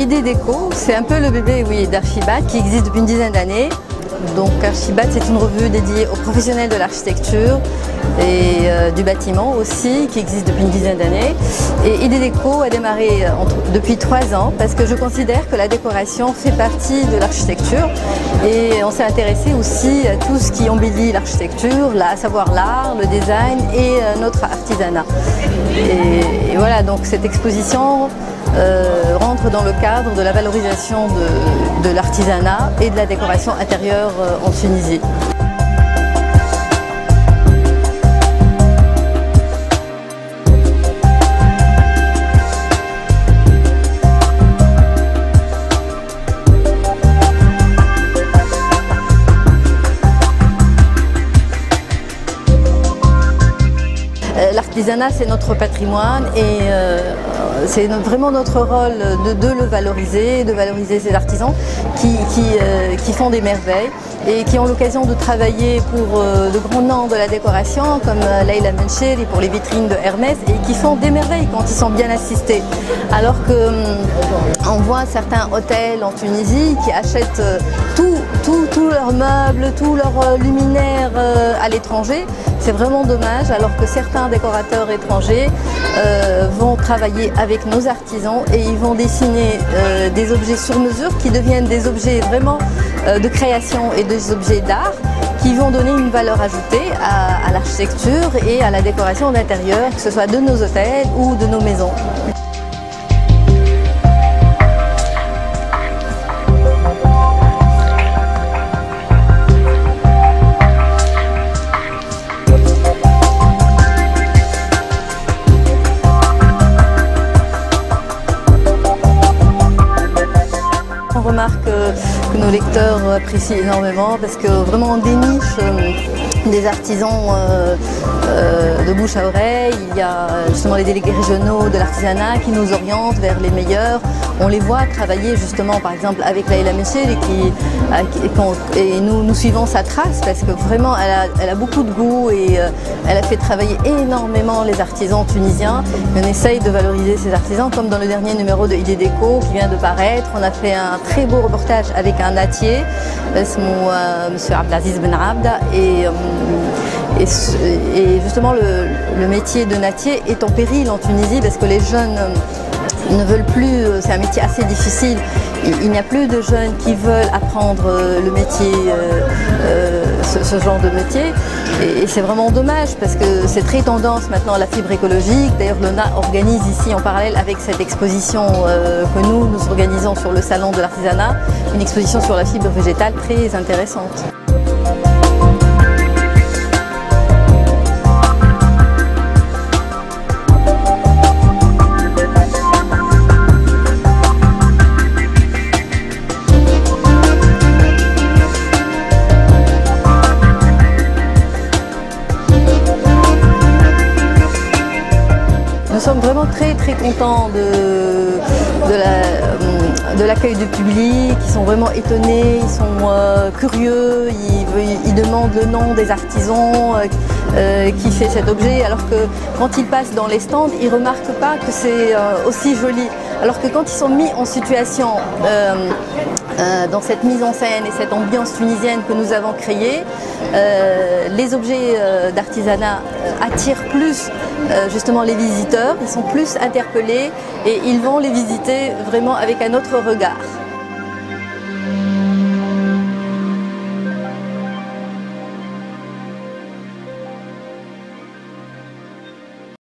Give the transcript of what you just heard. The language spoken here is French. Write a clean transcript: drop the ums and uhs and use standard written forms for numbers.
Idée Déco, c'est un peu le bébé d'Archibald qui existe depuis une dizaine d'années. Donc Archibald, c'est une revue dédiée aux professionnels de l'architecture et du bâtiment aussi, qui existe depuis une dizaine d'années. Et Idée Déco a démarré depuis 3 ans parce que je considère que la décoration fait partie de l'architecture et on s'est intéressé aussi à tout ce qui embellit l'architecture, à savoir l'art, le design et notre artisanat. Et voilà, donc cette exposition rentre dans le cadre de la valorisation de l'artisanat et de la décoration intérieure en Tunisie. L'artisanat, c'est notre patrimoine et c'est vraiment notre rôle de le valoriser, de valoriser ces artisans qui font des merveilles et qui ont l'occasion de travailler pour de grands noms de la décoration comme Leila Mencheri pour les vitrines de Hermès et qui font des merveilles quand ils sont bien assistés. Alors qu'on voit certains hôtels en Tunisie qui achètent tous leurs meubles, tous leurs luminaires à l'étranger. C'est vraiment dommage alors que certains décorateurs étrangers vont travailler avec nos artisans et ils vont dessiner des objets sur mesure qui deviennent des objets vraiment de création et des objets d'art qui vont donner une valeur ajoutée à l'architecture et à la décoration d'intérieur, que ce soit de nos hôtels ou de nos maisons. On remarque que nos lecteurs apprécient énormément parce que vraiment on déniche des artisans de bouche à oreille. Il y a justement les délégués régionaux de l'artisanat qui nous orientent vers les meilleurs. On les voit travailler justement par exemple avec Leila Mencheri et nous suivons sa trace parce que vraiment elle a beaucoup de goût et elle a fait travailler énormément les artisans tunisiens. On essaye de valoriser ces artisans comme dans le dernier numéro de Idée Déco qui vient de paraître. On a fait un très beau reportage avec un nattier, Monsieur Abdelaziz Ben Abda et justement le métier de nattier est en péril en Tunisie parce que les jeunes ne veulent plus, c'est un métier assez difficile, il n'y a plus de jeunes qui veulent apprendre le métier, ce genre de métier et c'est vraiment dommage parce que c'est très tendance maintenant à la fibre écologique. D'ailleurs l'ONA organise ici en parallèle avec cette exposition que nous organisons sur le salon de l'artisanat, une exposition sur la fibre végétale très intéressante. Nous sommes vraiment très contents de l'accueil du public. Ils sont vraiment étonnés, ils sont curieux, ils demandent le nom des artisans qui fait cet objet, alors que quand ils passent dans les stands, ils ne remarquent pas que c'est aussi joli. Alors que quand ils sont mis en situation dans cette mise en scène et cette ambiance tunisienne que nous avons créée, les objets d'artisanat attirent plus justement les visiteurs, ils sont plus interpellés et ils vont les visiter vraiment avec un autre regard.